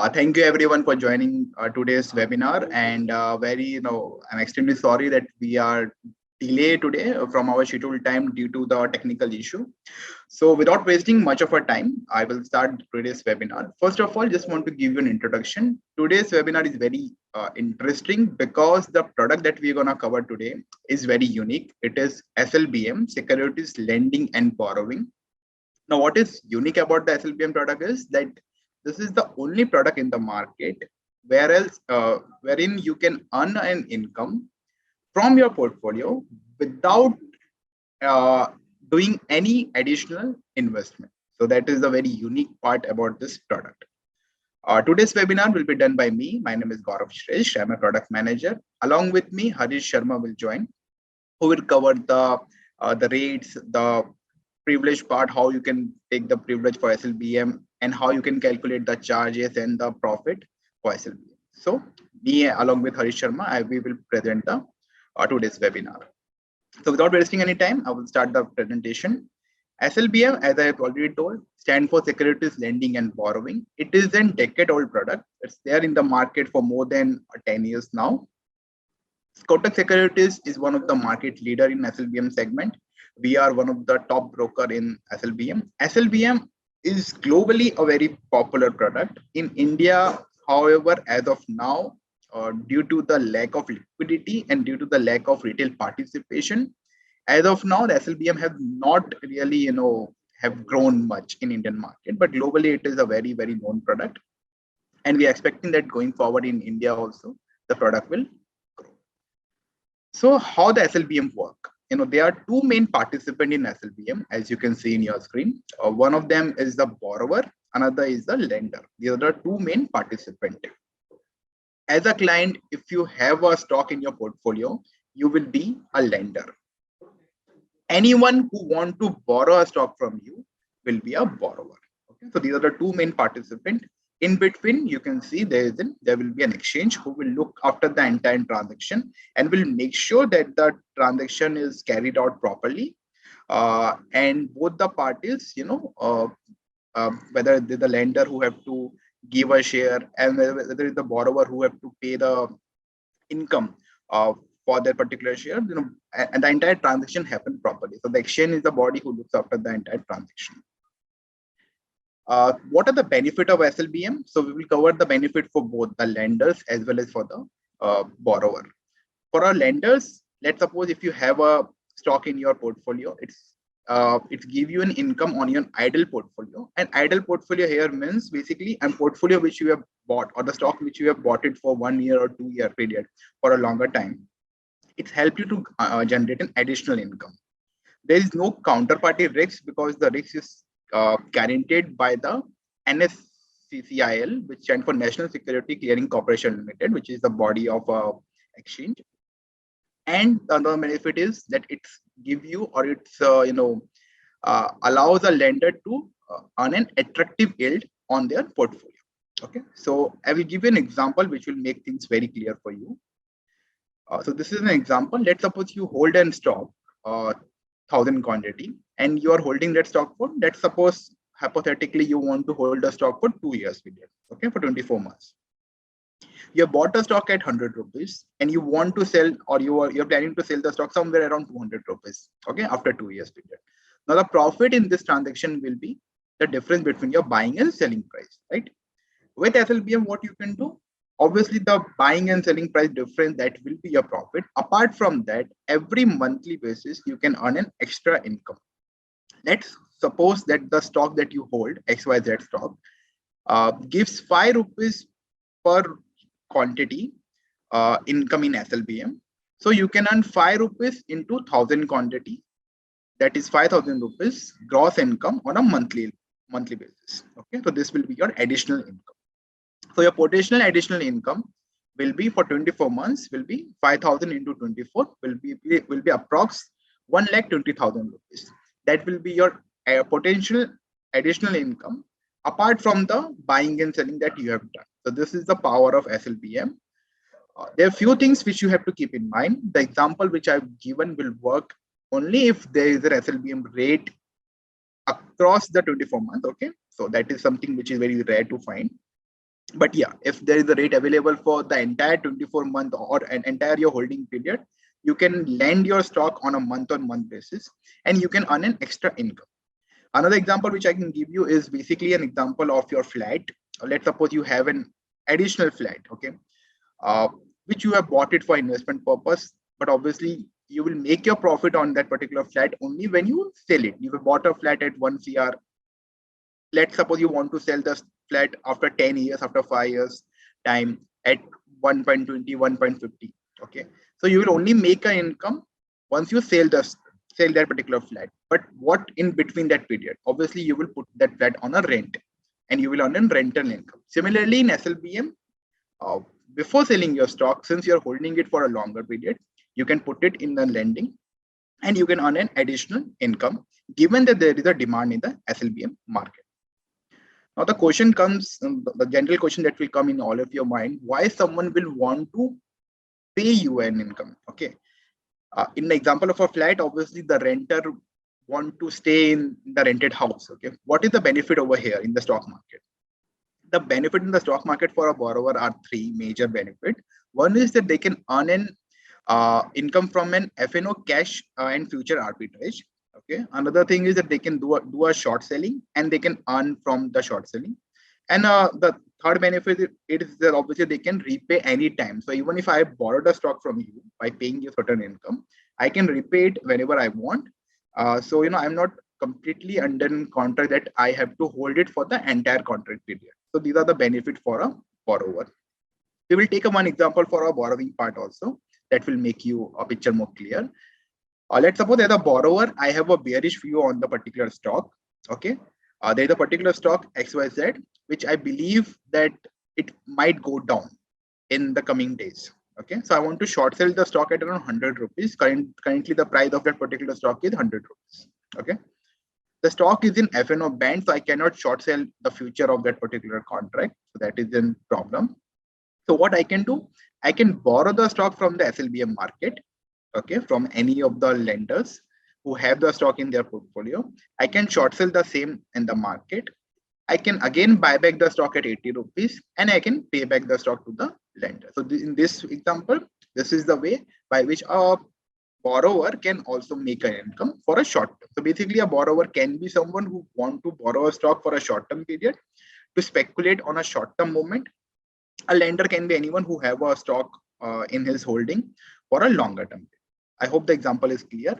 Thank you everyone for joining today's webinar and I'm extremely sorry that we are delayed today from our scheduled time due to the technical issue. So without wasting much of our time, I will start today's webinar. First of all, just want to give you an introduction. Today's webinar is very interesting because the product that we're going to cover today is very unique. It is SLBM, Securities Lending and Borrowing. Now, what is unique about the SLBM product is that this is the only product in the market wherein you can earn an income from your portfolio without doing any additional investment. So that is the very unique part about this product. Today's webinar will be done by me. My name is Gaurav Shresth. I'm a product manager. Along with me, Harish Sharma will join, who will cover the rates, the privilege part, how you can take the privilege for SLBM, and how you can calculate the charges and the profit for SLBM. So me along with Harish Sharma, we will present the today's webinar. So without wasting any time, I will start the presentation. SLBM, as I have already told, stands for Securities Lending and Borrowing. It is a decade-old product. It's there in the market for more than 10 years now. Kotak Securities is one of the market leader in SLBM segment. We are one of the top broker in SLBM. SLBM is globally a very popular product. In India, however, as of now, due to the lack of liquidity and due to the lack of retail participation, as of now, the SLBM have not really, have grown much in Indian market, but globally it is a very, very known product. And we are expecting that going forward in India also, the product will grow. So how the SLBM work? There are two main participants in SLBM, as you can see in your screen. One of them is the borrower, another is the lender. These are the two main participants. As a client, if you have a stock in your portfolio, you will be a lender. Anyone who want to borrow a stock from you will be a borrower. Okay, so these are the two main participants. In between, you can see there will be an exchange who will look after the entire transaction and will make sure that the transaction is carried out properly. And both the parties, whether the lender who have to give a share and whether it's the borrower who have to pay the income for their particular share, and the entire transaction happen properly. So the exchange is the body who looks after the entire transaction. What are the benefit of SLBM? So we will cover the benefit for both the lenders as well as for the borrower. For our lenders, let's suppose if you have a stock in your portfolio, it's give you an income on your idle portfolio. And idle portfolio here means basically a portfolio which you have bought, or the stock which you have bought it for 1 year or 2 year period for a longer time. It's helped you to generate an additional income. There is no counterparty risk because the risk is guaranteed by the NSCCIL, which stands for National Security Clearing Corporation Limited, which is the body of exchange. And another benefit is that it's give you, or it's allows a lender to earn an attractive yield on their portfolio. Okay, so I will give you an example which will make things very clear for you. So this is an example. Let's suppose you hold an stock 1,000 quantity, and you are holding that stock for, let's suppose hypothetically you want to hold a stock for 2 years period, okay, for 24 months. You have bought a stock at 100 rupees and you want to sell, or you're planning to sell the stock somewhere around 200 rupees, okay, after 2 years period. Now the profit in this transaction will be the difference between your buying and selling price, right? With SLBM, what you can do, obviously the buying and selling price difference, that will be your profit. Apart from that, every monthly basis you can earn an extra income. Let's suppose that the stock that you hold, XYZ stock, gives 5 rupees per quantity income in SLBM. So you can earn 5 rupees into 1,000 quantity, that is 5,000 rupees gross income on a monthly basis. Okay, so this will be your additional income. So your potential additional income will be for 24 months will be 5,000 into 24 will be approx 1,20,000 rupees. That will be your potential additional income apart from the buying and selling that you have done. So this is the power of SLBM. There are few things which you have to keep in mind. The example which I've given will work only if there is an SLBM rate across the 24 months. Okay, so that is something which is very rare to find. But yeah, if there is a rate available for the entire 24-month or an entire your holding period, you can lend your stock on a month-on-month basis, and you can earn an extra income. Another example which I can give you is basically an example of your flat. Let's suppose you have an additional flat, okay, uh, which you have bought it for investment purpose, but obviously you will make your profit on that particular flat only when you sell it. You have bought a flat at 1 CR. Let's suppose you want to sell the flat after 10 years, after 5 years time at 1.20, 1.50. Okay. So you will only make an income once you sell that particular flat. But what in between that period? Obviously, you will put that flat on a rent and you will earn a rental income. Similarly, in SLBM, uh, before selling your stock, since you're holding it for a longer period, you can put it in the lending and you can earn an additional income given that there is a demand in the SLBM market. Now the question comes, the general question that will come in all of your mind, why someone will want to pay you an income? Okay. In the example of a flat, obviously the renter want to stay in the rented house. Okay. What is the benefit over here in the stock market? The benefit in the stock market for a borrower are three major benefits. One is that they can earn an income from an FNO cash and future arbitrage. Okay. Another thing is that they can do a short selling and they can earn from the short selling. And the third benefit is that obviously they can repay anytime. So even if I borrowed a stock from you by paying you certain income, I can repay it whenever I want. So I'm not completely under contract that I have to hold it for the entire contract period. So these are the benefits for a borrower. We will take a one example for our borrowing part also that will make you a picture more clear. Let's suppose as a borrower, I have a bearish view on the particular stock. Okay. There is a particular stock XYZ, which I believe that it might go down in the coming days. Okay. So I want to short sell the stock at around 100 rupees. Currently, the price of that particular stock is 100 rupees. Okay. The stock is in FNO band, so I cannot short sell the future of that particular contract. So that is a problem. So what I can do, I can borrow the stock from the SLBM market, okay, from any of the lenders who have the stock in their portfolio. I can short sell the same in the market. I can again buy back the stock at 80 rupees and I can pay back the stock to the lender. So in this example, this is the way by which a borrower can also make an income for a short term. So basically a borrower can be someone who want to borrow a stock for a short term period to speculate on a short term moment. A lender can be anyone who have a stock in his holding for a longer term. I hope the example is clear.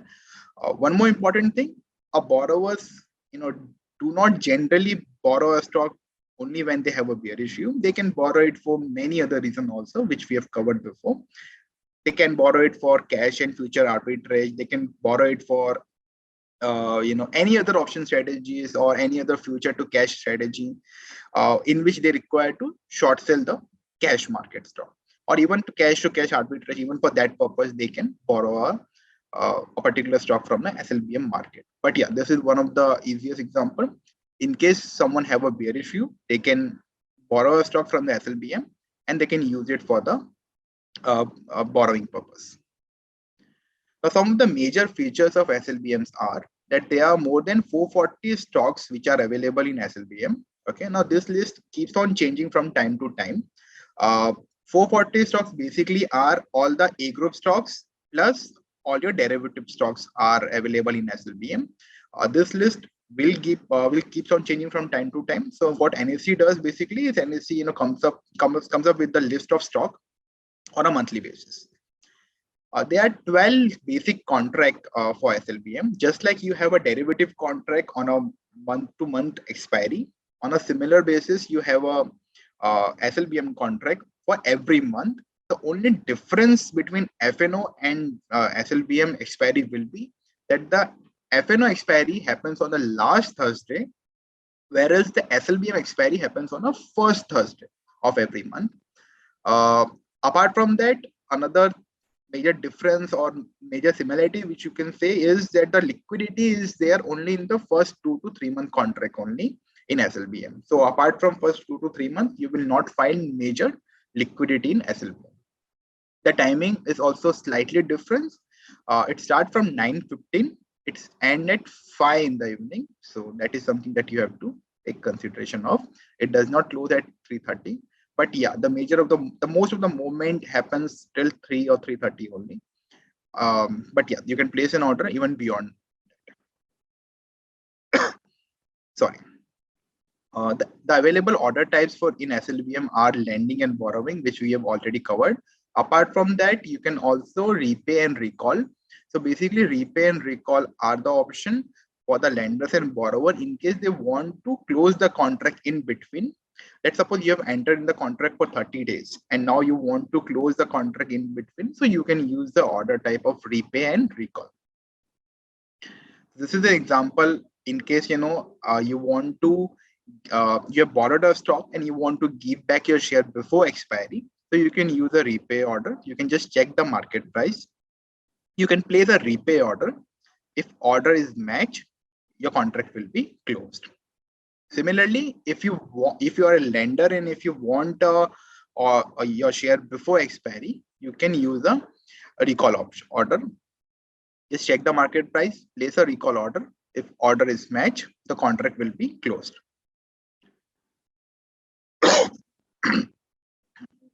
One more important thing, a borrowers, do not generally borrow a stock only when they have a bear issue. They can borrow it for many other reasons also, which we have covered before. They can borrow it for cash and future arbitrage. They can borrow it for any other option strategies or any other future to cash strategy in which they require to short sell the cash market stock, or even to cash arbitrage. Even for that purpose, they can borrow a particular stock from the SLBM market. But yeah, this is one of the easiest example. In case someone have a bear issue, they can borrow a stock from the SLBM and they can use it for the borrowing purpose. Now, some of the major features of SLBMs are that there are more than 440 stocks which are available in SLBM. Okay, now this list keeps on changing from time to time. 440 stocks basically are all the A group stocks plus all your derivative stocks are available in SLBM. This list will keeps on changing from time to time. So what NSE does basically is NSE comes up with the list of stock on a monthly basis. There are 12 basic contract for SLBM. Just like you have a derivative contract on a month-to-month expiry, on a similar basis, you have a SLBM contract for every month. The only difference between FNO and SLBM expiry will be that the FNO expiry happens on the last Thursday, whereas the SLBM expiry happens on the first Thursday of every month. Apart from that, another major difference or major similarity which you can say is that the liquidity is there only in the first 2 to 3 month contract only in SLBM. So apart from first 2 to 3 months, you will not find major liquidity in SLBM. The timing is also slightly different. It starts from 9:15. It's end at 5 in the evening. So that is something that you have to take consideration of. It does not close at 3:30. But yeah, the most of the movement happens till 3 or 3:30 only. But yeah, you can place an order even beyond. Sorry. The available order types for in SLBM are lending and borrowing, which we have already covered. Apart from that, you can also repay and recall. So basically, repay and recall are the option for the lenders and borrower in case they want to close the contract in between. Let's suppose you have entered in the contract for 30 days and now you want to close the contract in between. So you can use the order type of repay and recall. This is an example in case you want to you have borrowed a stock and you want to give back your share before expiry. So you can use a repay order. You can just check the market price. You can place a repay order. If order is matched, your contract will be closed. Similarly, if you are a lender and if you want your share before expiry, you can use a recall option order. Just check the market price, place a recall order. If order is matched, the contract will be closed.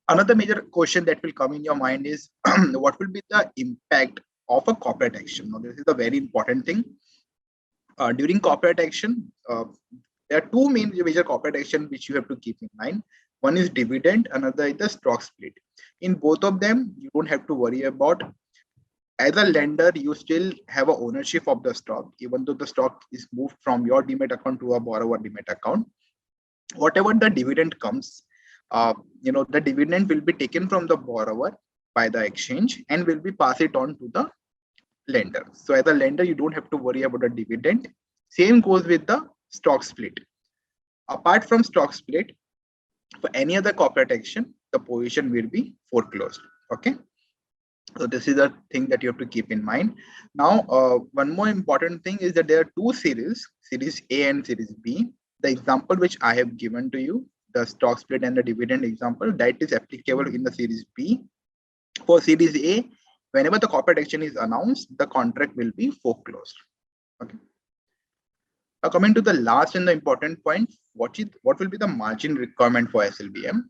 Another major question that will come in your mind is what will be the impact of a corporate action? Now, this is a very important thing. During corporate action, there are two major corporate action which you have to keep in mind. One is dividend, another is the stock split. In both of them, you don't have to worry about. As a lender, you still have a ownership of the stock, even though the stock is moved from your demat account to a borrower demat account. Whatever the dividend comes, the dividend will be taken from the borrower by the exchange and will be passed it on to the lender. So as a lender, you don't have to worry about the dividend. Same goes with the stock split. Apart from stock split, for any other corporate action, the position will be foreclosed. Okay. So this is a thing that you have to keep in mind. Now, one more important thing is that there are two series A and series B. The example which I have given to you, the stock split and the dividend example, that is applicable in the series B. For series A, whenever the corporate action is announced, the contract will be foreclosed. Okay. Now coming to the last and the important point, what will be the margin requirement for SLBM?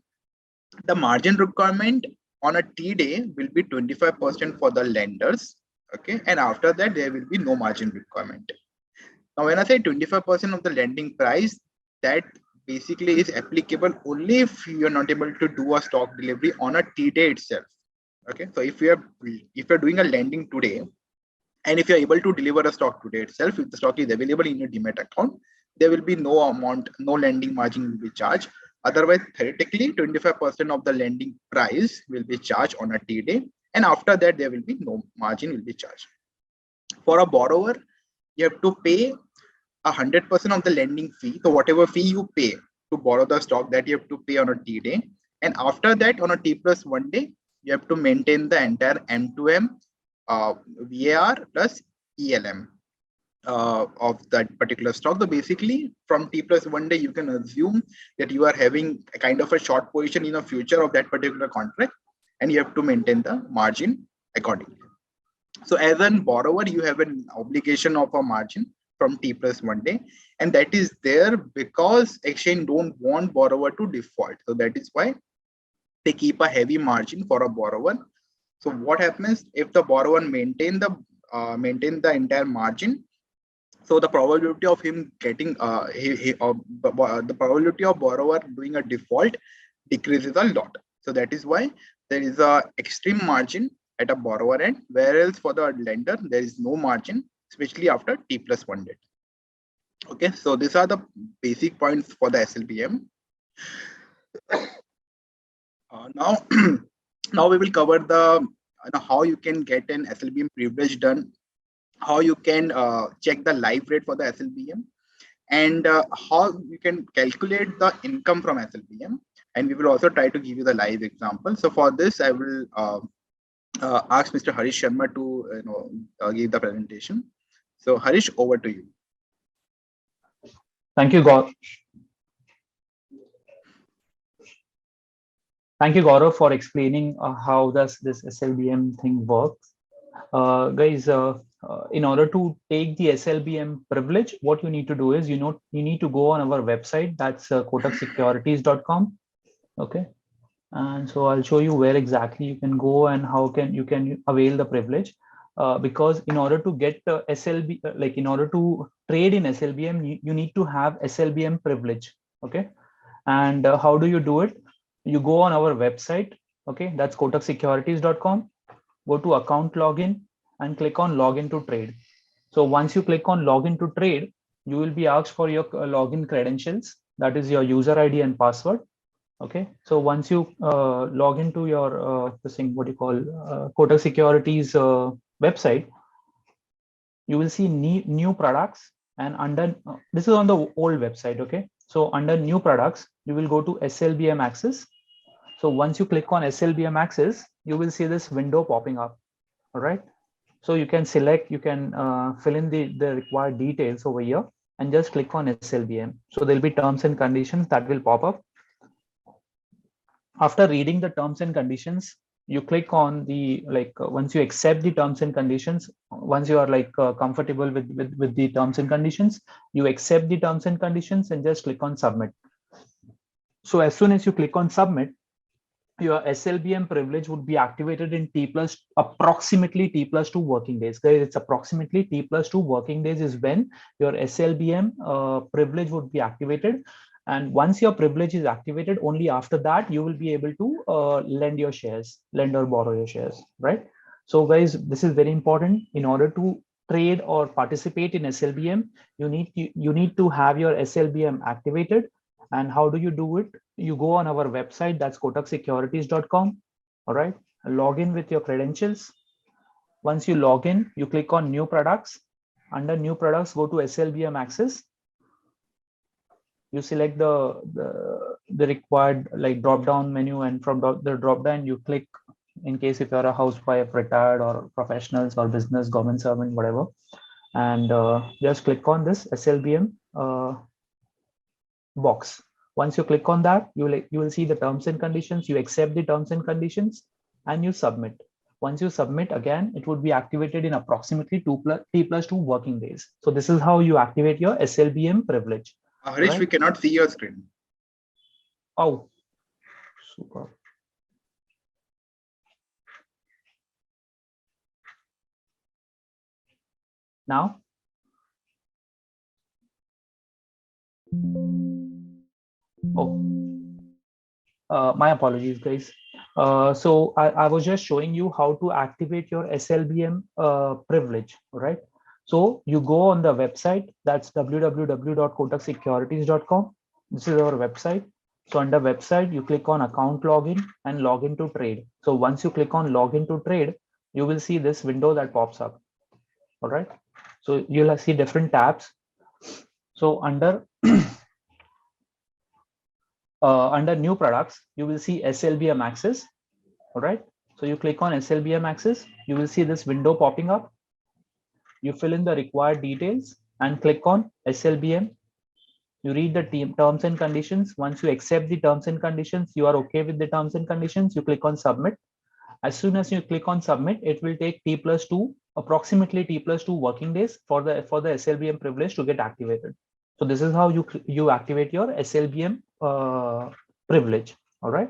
The margin requirement on a T day will be 25% for the lenders. Okay, and after that there will be no margin requirement. Now, when I say 25% of the lending price, that basically is applicable only if you're not able to do a stock delivery on a T day itself. Okay, so if you're doing a lending today, and if you're able to deliver a stock today itself, if the stock is available in your demat account, there will be no lending margin will be charged. Otherwise, theoretically, 25% of the lending price will be charged on a T day, and after that, there will be no margin will be charged. For a borrower, you have to pay 100% of the lending fee. So whatever fee you pay to borrow the stock, that you have to pay on a T day, and after that, on a T+1 day, you have to maintain the entire M2M VAR plus ELM of that particular stock. So basically, from T+1 day, you can assume that you are having a kind of a short position in the future of that particular contract, and you have to maintain the margin accordingly. So as a borrower, you have an obligation of a margin from T+1 day, and that is there because exchange don't want borrower to default. So that is why they keep a heavy margin for a borrower. So what happens if the borrower maintain the entire margin? So the probability of him getting the probability of borrower doing a default decreases a lot. So that is why there is a extreme margin at a borrower end, whereas for the lender there is no margin, especially after T+1 date. Okay, so these are the basic points for the SLBM. Now, now we will cover the how you can get an SLBM privilege done, how you can check the live rate for the SLBM, and how you can calculate the income from SLBM. And we will also try to give you the live example. So for this, I will ask Mr. Harish Sharma to give the presentation. So Harish, over to you. Thank you, Gaurav. Thank you, Gaurav, for explaining how does this SLBM thing works. Guys, in order to take the SLBM privilege, what you need to do is, you need to go on our website. That's kotaksecurities.com. Okay. And so I'll show you where exactly you can go and how can you avail the privilege. Because in order to get SLB, like in order to trade in SLBM, you need to have SLBM privilege. Okay. And how do you do it? You go on our website. Okay. That's kotaksecurities.com. Go to account login and click on login to trade. So once you click on login to trade, you will be asked for your login credentials. That is your user ID and password. Okay, so once you log into your this thing, what you call Kotak Securities website, you will see new products, and under this is on the old website. Okay, so under new products, you will go to SLBM Access. So once you click on SLBM Access, you will see this window popping up. All right, so you can select, you can fill in the required details over here and just click on SLBM. So there'll be terms and conditions that will pop up. After reading the terms and conditions, you click on the once you accept the terms and conditions, once you are comfortable with the terms and conditions, you accept the terms and conditions and just click on submit. So as soon as you click on submit, your SLBM privilege would be activated in approximately T plus 2 working days. Guys, it's approximately T plus 2 working days is when your SLBM privilege would be activated. And once your privilege is activated, only after that you will be able to lend or borrow your shares, right? So guys, this is very important. In order to trade or participate in SLBM, you need to have your SLBM activated. And how do you do it? You go on our website, that's kotaksecurities.com. All right, log in with your credentials. Once you log in, you click on new products. Under new products, go to SLBM Access. You select the required drop down menu, and from the drop down you click, in case if you're a housewife, retired, or professionals or business, government servant, whatever, and just click on this SLBM box. Once you click on that, you will see the terms and conditions. You accept the terms and conditions and you submit. Once you submit, again, it would be activated in approximately T plus 2 working days. So this is how you activate your SLBM privilege. Harish, right? We cannot see your screen. Oh, super. Now? Oh, my apologies, guys. So I was just showing you how to activate your SLBM privilege, right? So you go on the website, that's www.kotaksecurities.com. This is our website. So under website, you click on account login and login to trade. So once you click on login to trade, you will see this window that pops up. All right. So you'll see different tabs. So under under new products, you will see SLBM Access. All right. So you click on SLBM Access, you will see this window popping up. You fill in the required details and click on SLBM. You read the terms and conditions. Once you accept the terms and conditions, you are okay with the terms and conditions, you click on submit. As soon as you click on submit, it will take approximately T plus 2 working days for the SLBM privilege to get activated. So this is how you activate your SLBM privilege. All right.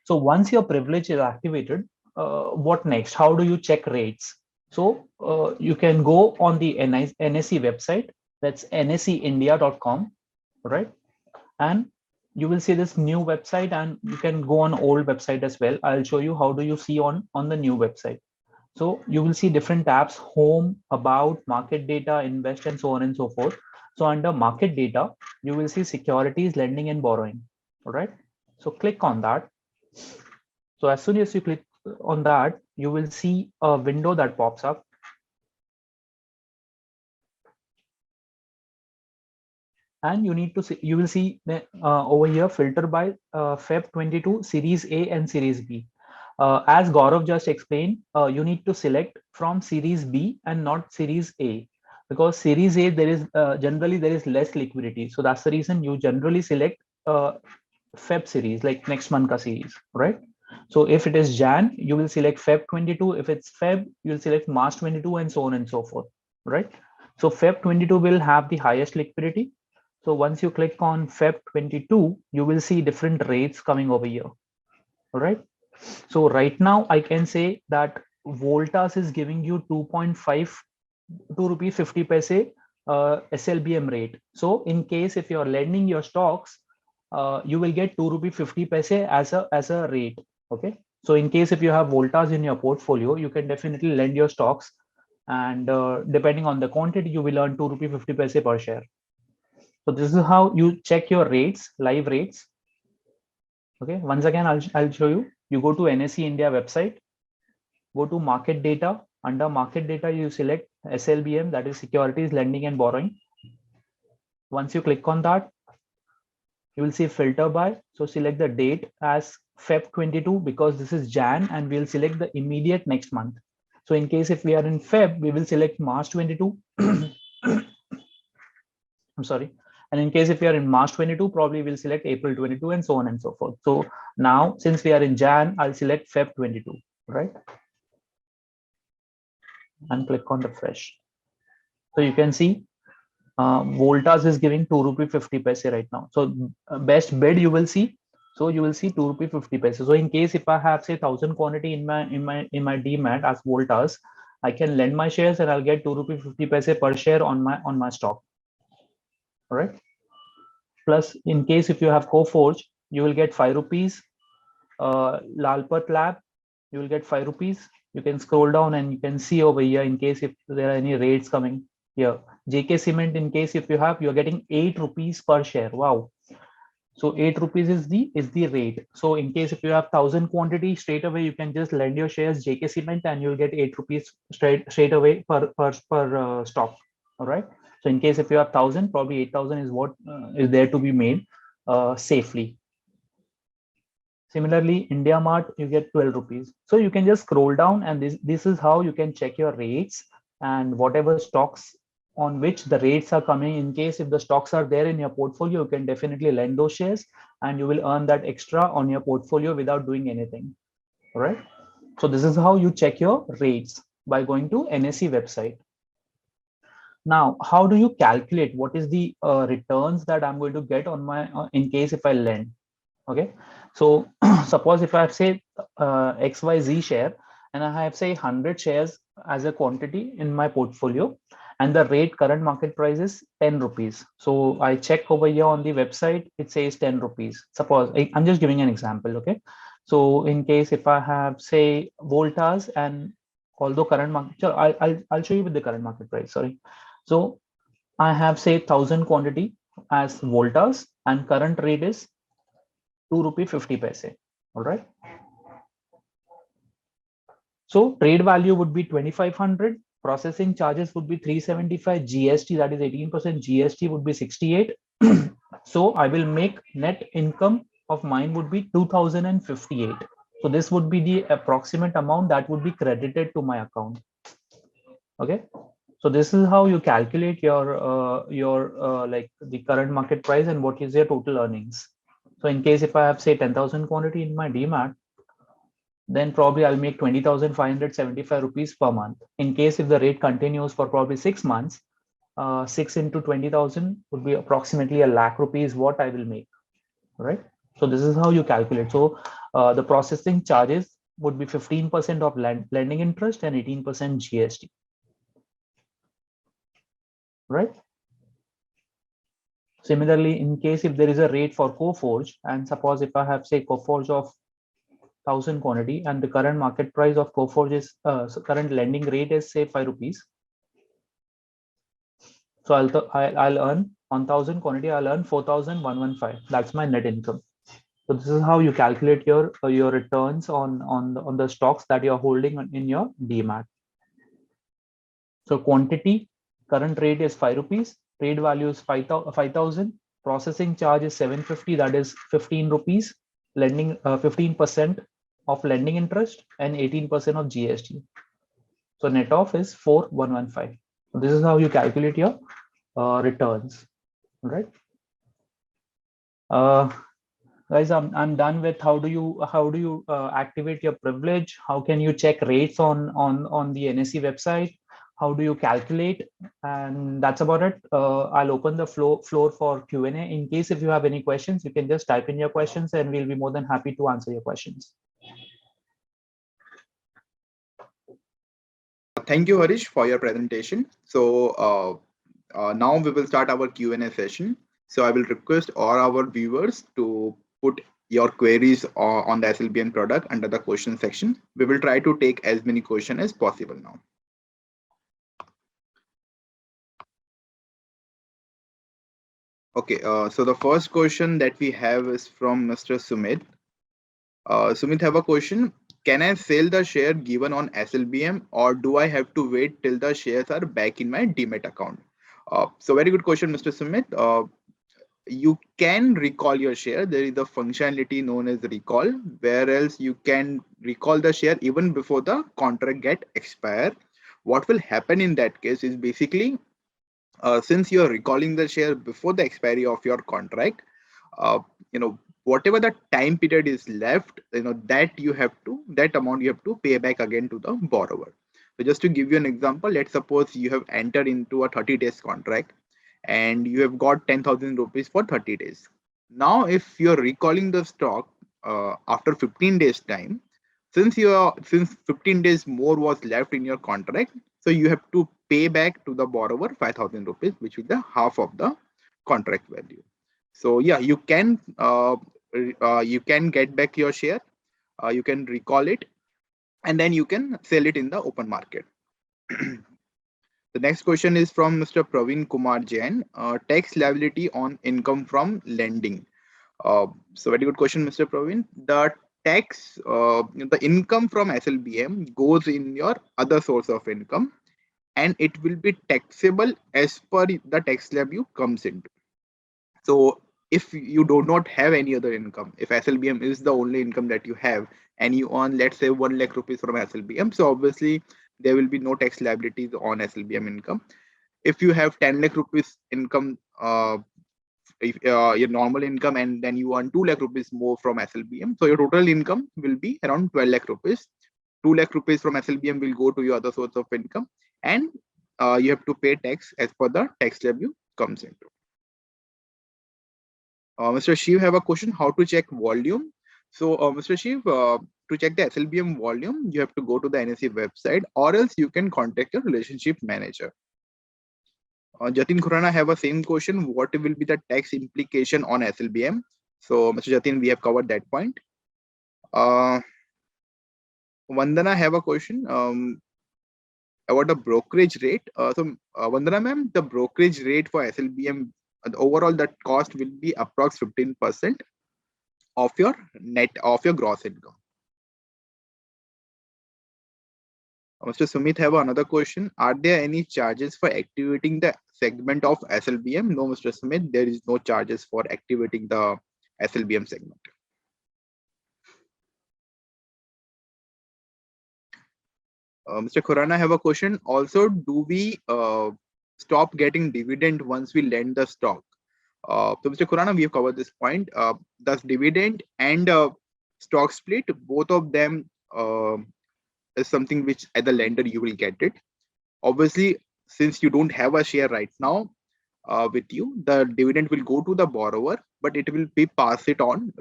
So once your privilege is activated, what next? How do you check rates? So you can go on the NSE website, that's nseindia.com, right? And you will see this new website, and you can go on old website as well. I'll show you how do you see on the new website. So you will see different tabs: home, about, market data, invest, and so on and so forth. So under market data, you will see securities, lending, and borrowing. All right. So click on that. So as soon as you click on that, you will see a window that pops up. And you need to see, you will see over here, filter by Feb 22 Series A and Series B. As Gaurav just explained, you need to select from Series B and not Series A, because Series A there is generally there is less liquidity. So that's the reason you generally select Feb series, like next month ka series, right? So if it is Jan, you will select Feb 22. If it's Feb, you will select March 22, and so on and so forth, right? So Feb 22 will have the highest liquidity. So once you click on Feb 22, you will see different rates coming over here. All right. So right now I can say that Voltas is giving you 2.5 2 rupees 50 paise SLBM rate. So in case if you're lending your stocks, you will get 2 rupees 50 paise as a rate. Okay. So in case if you have Voltas in your portfolio, you can definitely lend your stocks, and depending on the quantity, you will earn 2 rupees 50 paise per share. So this is how you check your rates, live rates. Okay. Once again, I'll show you. You go to NSE India website, go to market data. Under market data, you select SLBM, that is Securities Lending and Borrowing. Once you click on that, you will see filter by. So select the date as Feb 22 because this is Jan, and we'll select the immediate next month. So in case if we are in Feb, we will select March 22. I'm sorry. And in case if we are in March 22, probably we'll select April 22 and so on and so forth. So now since we are in Jan, I'll select Feb 22, right? And click on refresh. So you can see Voltas is giving 2 rupee 50 paise right now. So best bid you will see. So you will see 2 rupee 50 paise. So in case if I have say 1,000 quantity in my demat as Voltas, I can lend my shares and I'll get 2 rupee 50 paise per share on my stock. All right. Plus, in case if you have Coforge, you will get 5 rupees. Lalpat Lab, you will get 5 rupees. You can scroll down and you can see over here in case if there are any rates coming here. JK Cement, in case if you have, you're getting 8 rupees per share. Wow. So 8 rupees is the rate. So in case if you have 1,000 quantity, straight away you can just lend your shares JK Cement and you'll get 8 rupees straight away per stock. All right. So in case if you have 1,000, probably 8,000 is what is there to be made safely. Similarly, India Mart, you get 12 rupees. So you can just scroll down, and this is how you can check your rates and whatever stocks on which the rates are coming. In case if the stocks are there in your portfolio, you can definitely lend those shares and you will earn that extra on your portfolio without doing anything. All right. So this is how you check your rates by going to NSE website. Now, how do you calculate what is the returns that I'm going to get on my in case if I lend? Okay, so suppose if I have say XYZ share and I have say 100 shares as a quantity in my portfolio, and the rate current market price is 10 rupees. So I check over here on the website, it says 10 rupees. Suppose I'm just giving an example. Okay, so in case if I have say Voltas, and although current market, sure, I'll show you with the current market price. Sorry. So I have say 1,000 quantity as Voltas and current rate is 2 rupee 50 paise. All right. So trade value would be 2,500. Processing charges would be 375. GST, that is 18% GST, would be 68. So I will make net income of mine would be 2,058. So this would be the approximate amount that would be credited to my account. Okay. So this is how you calculate your like the current market price and what is your total earnings. So in case if I have say 10,000 quantity in my demat, then probably I'll make 20,575 rupees per month. In case if the rate continues for probably 6 months, 6 into 20,000 would be approximately a lakh rupees what I will make. Right. So this is how you calculate. So the processing charges would be 15% of lending interest and 18% GST. Right. Similarly, in case if there is a rate for Coforge, and suppose if I have say Coforge of 1,000 quantity and the current market price of Coforge is so current lending rate is say 5 rupees. So I'll earn 1,000 quantity. I'll earn 4,115. That's my net income. So this is how you calculate your returns on the stocks that you're holding in your demat. So quantity, current rate is 5 rupees. Trade value is 5,000. Processing charge is 750. That is 15 rupees. Lending 15% of lending interest and 18% of GST. So net off is 4,115. So this is how you calculate your returns. All right. Guys, I'm done with how do you activate your privilege? How can you check rates on the NSE website? how do you calculate, and that's about it. I'll open the floor for Q&A. In case if you have any questions, you can just type in your questions and we'll be more than happy to answer your questions. Thank you, Harish, for your presentation. So now we will start our Q&A session. So I will request all our viewers to put your queries on the SLBM product under the question section. We will try to take as many questions as possible now. Okay, so the first question that we have is from Mr. Sumit. Sumit have a question. Can I sell the share given on SLBM, or do I have to wait till the shares are back in my Demat account? So very good question, Mr. Sumit. You can recall your share. There is a functionality known as recall, where else you can recall the share even before the contract get expire. What will happen in that case is basically, since you are recalling the share before the expiry of your contract, uh, whatever the time period is left, that amount you have to pay back again to the borrower. So just to give you an example, let's suppose you have entered into a 30 days contract and you have got 10,000 rupees for 30 days. Now if you're recalling the stock after 15 days time, since 15 days more was left in your contract, so you have to pay back to the borrower 5,000 rupees, which is the half of the contract value. So yeah, you can get back your share, you can recall it, and then you can sell it in the open market. The next question is from Mr. Praveen Kumar Jain. Tax liability on income from lending. So very good question, Mr. Praveen. The income from SLBM goes in your other source of income, and it will be taxable as per the tax slab you comes into. So if you do not have any other income, if SLBM is the only income that you have, and you earn, let's say, 1 lakh rupees from SLBM, so obviously there will be no tax liabilities on SLBM income. If you have 10 lakh rupees income, your normal income, and then you earn 2 lakh rupees more from SLBM, so your total income will be around 12 lakh rupees. 2 lakh rupees from SLBM will go to your other source of income, and you have to pay tax as per the tax slab you comes into. Mr. Shiv have a question, how to check volume. So Mr. Shiv, to check the SLBM volume, you have to go to the NSE website, or else you can contact your relationship manager. Jatin Khurana have a same question, what will be the tax implication on SLBM? So Mr. Jatin, we have covered that point. Vandana have a question about the brokerage rate. Vandana ma'am, the brokerage rate for SLBM, overall that cost will be approx 15% of your gross income. Mr. Sumit have another question. Are there any charges for activating the segment of SLBM? No, Mr. Sumit, there is no charges for activating the SLBM segment. Mr. Khurana have a question. Also, do we stop getting dividend once we lend the stock? So Mr. Khurana, we have covered this point. Thus dividend and stock split, both of them is something which as a lender you will get it. Obviously, since you don't have a share right now with you, the dividend will go to the borrower, but it will be passed on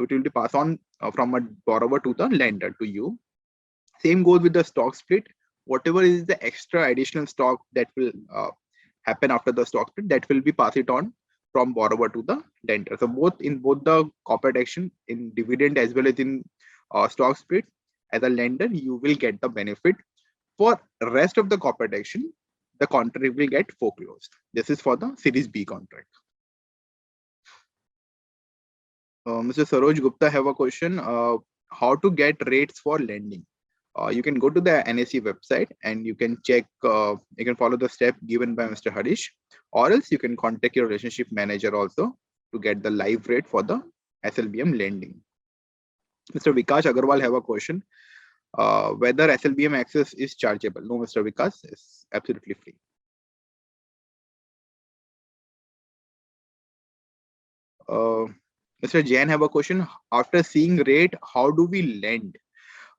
from a borrower to the lender to you. Same goes with the stock split. Whatever is the extra additional stock that will happen after the stock split, that will be passed on from borrower to the lender. So both the corporate action, in dividend as well as in stock split, as a lender you will get the benefit. For rest of the corporate action, the contract will get foreclosed. This is for the Series B contract. Mr. Saroj Gupta have a question. How to get rates for lending? You can go to the NSE website and you can check, you can follow the step given by Mr. Harish, or else you can contact your relationship manager also to get the live rate for the SLBM lending. Mr. Vikas Agarwal have a question, whether SLBM access is chargeable. No, Mr. Vikas, is absolutely free. Mr. Jain have a question, after seeing rate, how do we lend?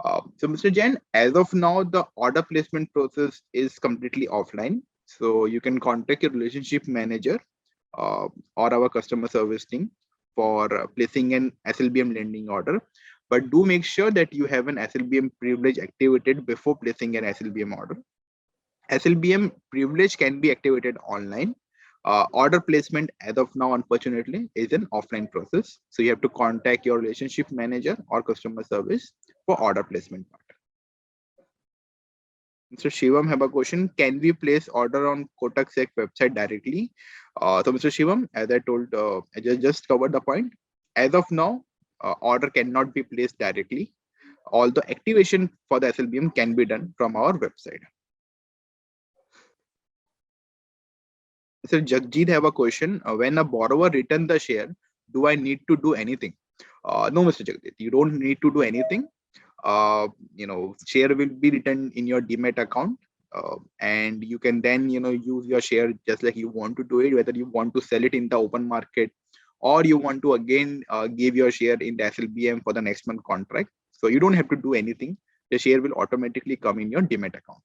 So Mr. Jain, as of now, the order placement process is completely offline. So you can contact your relationship manager uh, or our customer service team for placing an SLBM lending order. But do make sure that you have an SLBM privilege activated before placing an SLBM order. SLBM privilege can be activated online. Order placement, as of now, unfortunately, is an offline process. So you have to contact your relationship manager or customer service for order placement. Mr. Shivam have a question. Can we place order on Kotak Sec website directly? So Mr. Shivam, as I told, I just covered the point. As of now, order cannot be placed directly. Although activation for the SLBM can be done from our website. Mr. Jagjit have a question. When a borrower return the share, do I need to do anything? No, Mr. Jagjit, you don't need to do anything. Share will be written in your demat account, and you can then use your share just like you want to do it, whether you want to sell it in the open market or you want to again give your share in the SLBM for the next month contract. So you don't have to do anything. The share will automatically come in your demat account.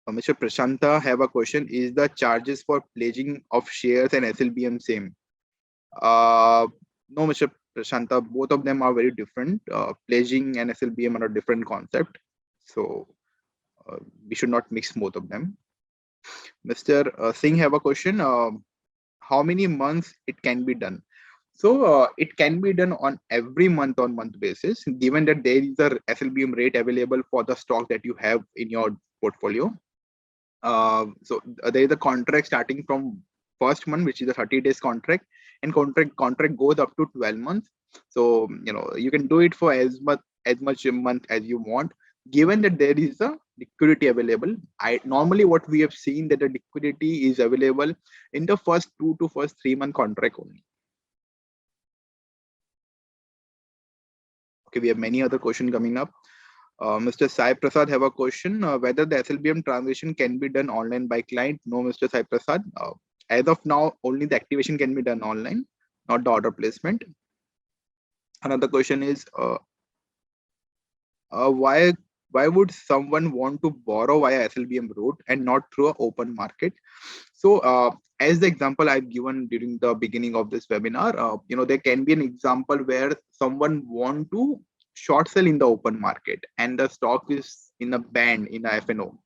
Mr. Prashanta have a question. Is the charges for pledging of shares and SLBM same? No, Mr. Prashanta, both of them are very different. Pledging and SLBM are a different concept. So we should not mix both of them. Mr. Singh have a question. How many months it can be done? So it can be done on every month-on-month basis, given that there is a SLBM rate available for the stock that you have in your portfolio. There is a contract starting from first month, which is a 30 days contract, and contract goes up to 12 months. So you can do it for as much a month as you want, given that there is a liquidity available. Normally what we have seen that the liquidity is available in the first 2 to first 3 month contract only. Okay, we have many other questions coming up. Mr. Sai Prasad have a question. Whether the SLBM transaction can be done online by client? No, Mr. Sai Prasad. As of now, only the activation can be done online, not the order placement. Another question is, why would someone want to borrow via SLBM route and not through an open market? So as the example I've given during the beginning of this webinar, there can be an example where someone want to short sell in the open market and the stock is in a band in a FNO.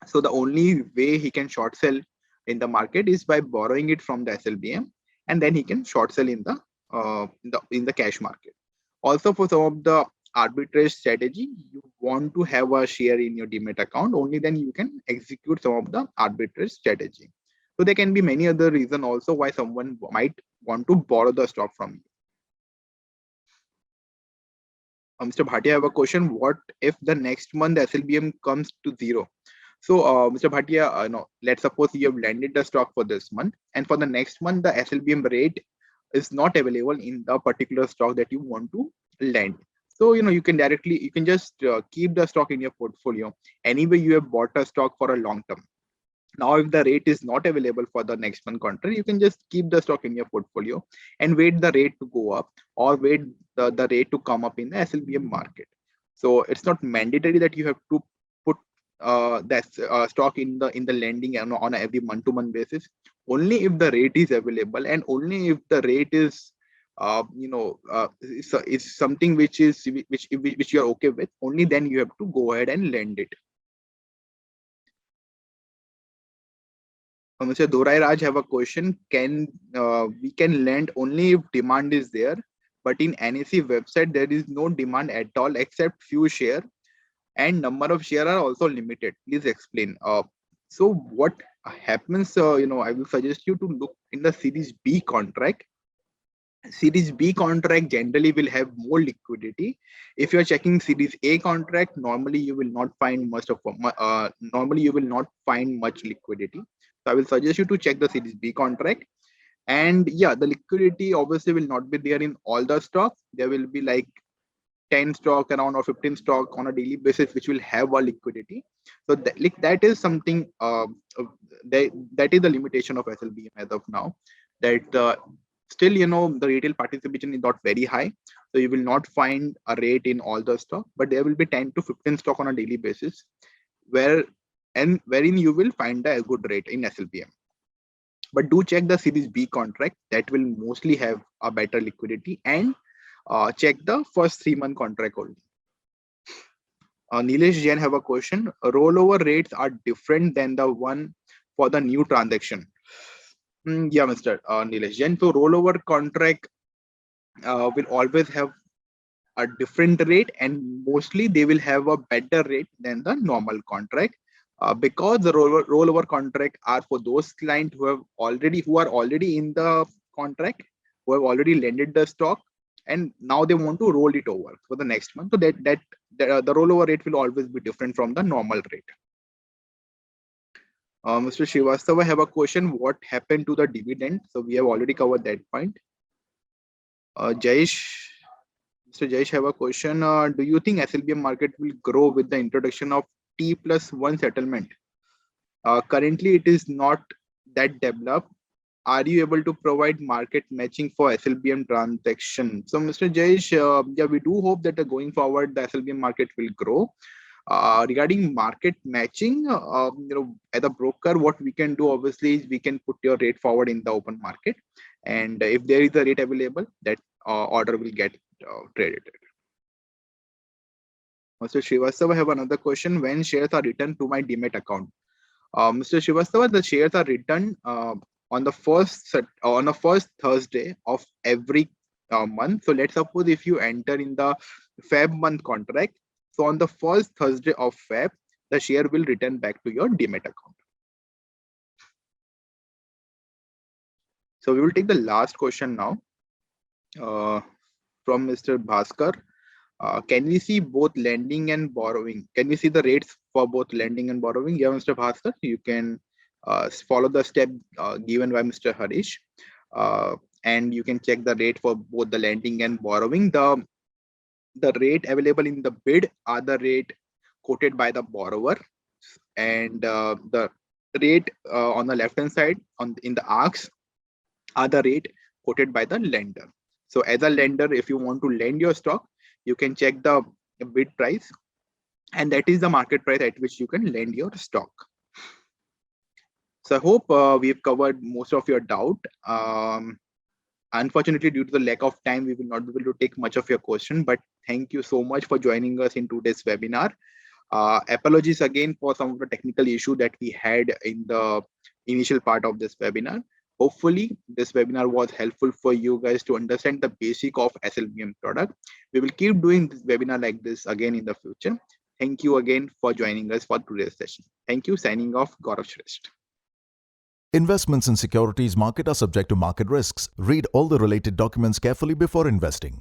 So the only way he can short sell in the market is by borrowing it from the SLBM, and then he can short sell in the cash market. Also, for some of the arbitrage strategy, you want to have a share in your demat account, only then you can execute some of the arbitrage strategy. So there can be many other reasons also why someone might want to borrow the stock from you. Mr. Bhatia, I have a question. What if the next month the SLBM comes to zero? So, Mr. Bhatia, no, let's suppose you have landed the stock for this month, and for the next month, the SLBM rate is not available in the particular stock that you want to lend. So, you can just keep the stock in your portfolio. Anyway, you have bought a stock for a long term. Now, if the rate is not available for the next month contract, you can just keep the stock in your portfolio and wait the rate to go up or wait the rate to come up in the SLBM market. So it's not mandatory that you have to put that stock in the lending on a every month-to-month basis. Only if the rate is available and only if the rate is is something which you are okay with, only then you have to go ahead and lend it. Mr. Dorai Raj have a question. We can lend only if demand is there, but in NSE website there is no demand at all except few share, and number of share are also limited. Please explain. So what happens? I will suggest you to look in the Series B contract. Series B contract generally will have more liquidity. If you are checking Series A contract, normally you will not find much liquidity. So I will suggest you to check the Series B contract. And yeah, the liquidity obviously will not be there in all the stocks. There will be like 10 stock around or 15 stock on a daily basis which will have a liquidity. So that is something that is the limitation of SLBM as of now, that Still, the retail participation is not very high. So you will not find a rate in all the stock, but there will be 10 to 15 stock on a daily basis wherein you will find a good rate in SLBM. But do check the Series B contract, that will mostly have a better liquidity, and check the first 3-month contract only. Nilesh Jain have a question. Rollover rates are different than the one for the new transaction. Yeah, Mr. Nilesh Jain. So rollover contract will always have a different rate, and mostly they will have a better rate than the normal contract, because the rollover contract are for those clients who are already in the contract, who have already lended the stock, and now they want to roll it over for the next month. So the rollover rate will always be different from the normal rate. Mr. Srivastava have a question. What happened to the dividend? So we have already covered that point. Jayesh, Mr. Jayesh have a question. Do you think SLBM market will grow with the introduction of T+1 settlement? Currently, it is not that developed. Are you able to provide market matching for SLBM transaction? So, Mr. Jayesh, yeah, we do hope that going forward, the SLBM market will grow. Regarding market matching, as a broker, what we can do obviously is we can put your rate forward in the open market, and if there is a rate available, that order will get traded. Mr. Srivastava have another question. When shares are returned to my Demat account? Mr. Srivastava, the shares are returned on the first Thursday of every month. So let's suppose if you enter in the Feb month contract, so on the first Thursday of Feb, the share will return back to your Demat account. So we will take the last question now from Mr. Bhaskar. Can we see both lending and borrowing? Can we see the rates for both lending and borrowing? Yeah, Mr. Bhaskar, you can follow the step given by Mr. Harish, and you can check the rate for both the lending and borrowing. The rate available in the bid are the rate quoted by the borrower, and the rate on the left hand side in the arcs are the rate quoted by the lender. So as a lender, if you want to lend your stock, you can check the bid price, and that is the market price at which you can lend your stock. So I hope we've covered most of your doubt. Unfortunately, due to the lack of time, we will not be able to take much of your question, but thank you so much for joining us in today's webinar. Apologies again for some of the technical issue that we had in the initial part of this webinar. Hopefully, this webinar was helpful for you guys to understand the basic of SLBM product. We will keep doing this webinar like this again in the future. Thank you again for joining us for today's session. Thank you. Signing off, Gaurav Shresth. Investments in securities market are subject to market risks. Read all the related documents carefully before investing.